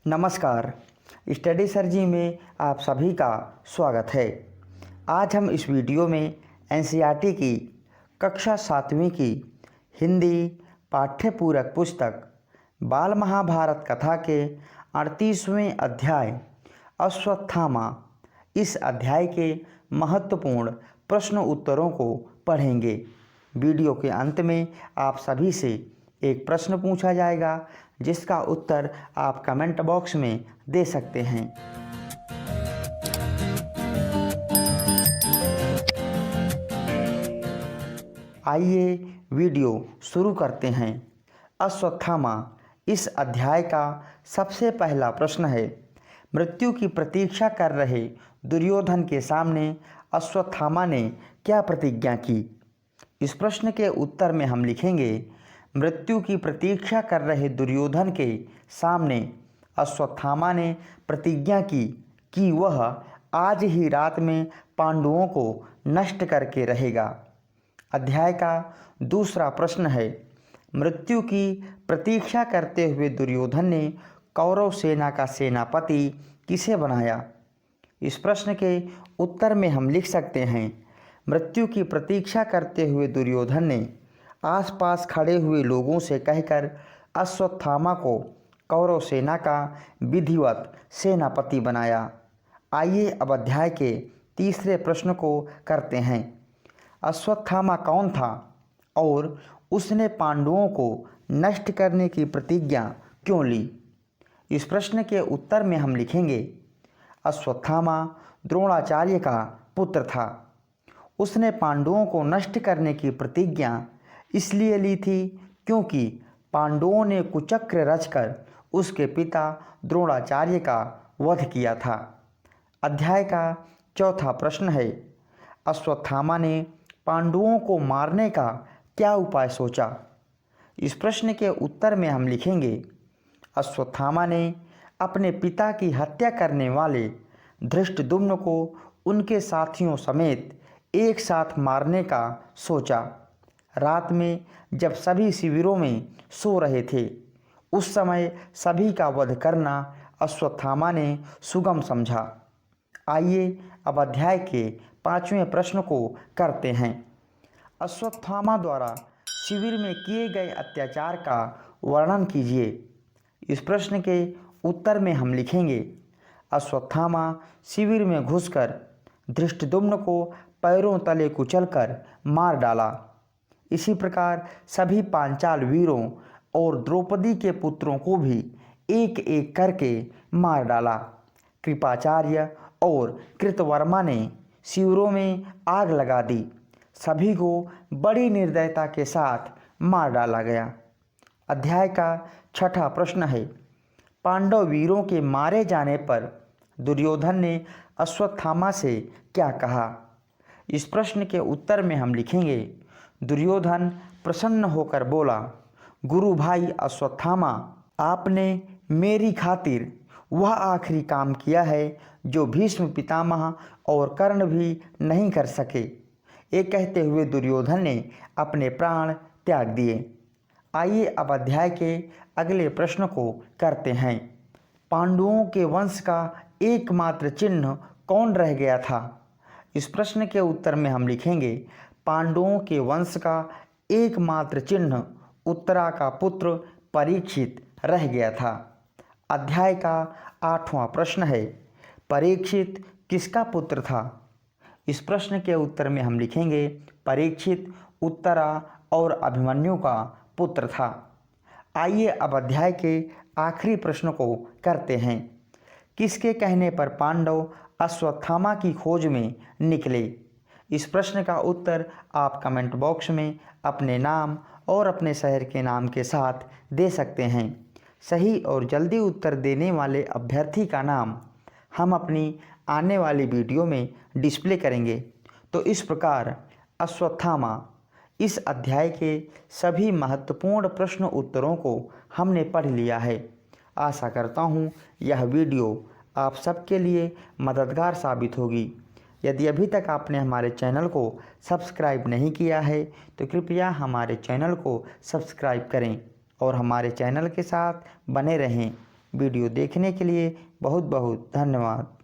नमस्कार। स्टडी सरजी में आप सभी का स्वागत है। आज हम इस वीडियो में एनसीईआरटी की कक्षा 7वीं की हिंदी पाठ्यपूरक पुस्तक बाल महाभारत कथा के 38वें अध्याय अश्वत्थामा इस अध्याय के महत्वपूर्ण प्रश्न उत्तरों को पढ़ेंगे। वीडियो के अंत में आप सभी से एक प्रश्न पूछा जाएगा जिसका उत्तर आप कमेंट बॉक्स में दे सकते हैं। आइए वीडियो शुरू करते हैं। अश्वत्थामा इस अध्याय का सबसे पहला प्रश्न है। मृत्यु की प्रतीक्षा कर रहे दुर्योधन के सामने अश्वत्थामा ने क्या प्रतिज्ञा की? इस प्रश्न के उत्तर में हम लिखेंगे, मृत्यु की प्रतीक्षा कर रहे दुर्योधन के सामने अश्वत्थामा ने प्रतिज्ञा की कि वह आज ही रात में पांडवों को नष्ट करके रहेगा। अध्याय का दूसरा प्रश्न है। मृत्यु की प्रतीक्षा करते हुए दुर्योधन ने कौरव सेना का सेनापति किसे बनाया? इस प्रश्न के उत्तर में हम लिख सकते हैं, मृत्यु की प्रतीक्षा करते हुए दुर्योधन ने आसपास खड़े हुए लोगों से कहकर अश्वत्थामा को कौरव सेना का विधिवत सेनापति बनाया। आइए अब अध्याय के तीसरे प्रश्न को करते हैं। अश्वत्थामा कौन था और उसने पांडवों को नष्ट करने की प्रतिज्ञा क्यों ली? इस प्रश्न के उत्तर में हम लिखेंगे, अश्वत्थामा द्रोणाचार्य का पुत्र था। उसने पांडवों को नष्ट करने की प्रतिज्ञा इसलिए ली थी क्योंकि पांडवों ने कुचक्र रचकर उसके पिता द्रोणाचार्य का वध किया था। अध्याय का चौथा प्रश्न है। अश्वत्थामा ने पांडवों को मारने का क्या उपाय सोचा? इस प्रश्न के उत्तर में हम लिखेंगे, अश्वत्थामा ने अपने पिता की हत्या करने वाले धृष्टद्युम्न को उनके साथियों समेत एक साथ मारने का सोचा। रात में जब सभी शिविरों में सो रहे थे उस समय सभी का वध करना अश्वत्थामा ने सुगम समझा। आइए अब अध्याय के 5वें प्रश्न को करते हैं। अश्वत्थामा द्वारा शिविर में किए गए अत्याचार का वर्णन कीजिए। इस प्रश्न के उत्तर में हम लिखेंगे, अश्वत्थामा शिविर में घुसकर धृष्टद्युम्न को पैरों तले कुचलकर मार डाला। इसी प्रकार सभी पांचाल वीरों और द्रौपदी के पुत्रों को भी एक एक करके मार डाला। कृपाचार्य और कृतवर्मा ने शिविरों में आग लगा दी। सभी को बड़ी निर्दयता के साथ मार डाला गया। अध्याय का छठा प्रश्न है। पांडव वीरों के मारे जाने पर दुर्योधन ने अश्वत्थामा से क्या कहा? इस प्रश्न के उत्तर में हम लिखेंगे, दुर्योधन प्रसन्न होकर बोला, गुरु भाई अश्वत्थामा, आपने मेरी खातिर वह आखिरी काम किया है जो भीष्म पितामह और कर्ण भी नहीं कर सके। ये कहते हुए दुर्योधन ने अपने प्राण त्याग दिए। आइए अब अध्याय के अगले प्रश्न को करते हैं। पांडवों के वंश का एकमात्र चिन्ह कौन रह गया था? इस प्रश्न के उत्तर में हम लिखेंगे, पांडवों के वंश का एकमात्र चिन्ह उत्तरा का पुत्र परीक्षित रह गया था। अध्याय का 8वां प्रश्न है। परीक्षित किसका पुत्र था? इस प्रश्न के उत्तर में हम लिखेंगे, परीक्षित उत्तरा और अभिमन्यु का पुत्र था। आइए अब अध्याय के आखिरी प्रश्न को करते हैं। किसके कहने पर पांडव अश्वत्थामा की खोज में निकले? इस प्रश्न का उत्तर आप कमेंट बॉक्स में अपने नाम और अपने शहर के नाम के साथ दे सकते हैं। सही और जल्दी उत्तर देने वाले अभ्यर्थी का नाम हम अपनी आने वाली वीडियो में डिस्प्ले करेंगे। तो इस प्रकार अश्वत्थामा इस अध्याय के सभी महत्वपूर्ण प्रश्न उत्तरों को हमने पढ़ लिया है। आशा करता हूँ यह वीडियो आप सबके लिए मददगार साबित होगी। यदि अभी तक आपने हमारे चैनल को सब्सक्राइब नहीं किया है तो कृपया हमारे चैनल को सब्सक्राइब करें और हमारे चैनल के साथ बने रहें। वीडियो देखने के लिए बहुत बहुत धन्यवाद।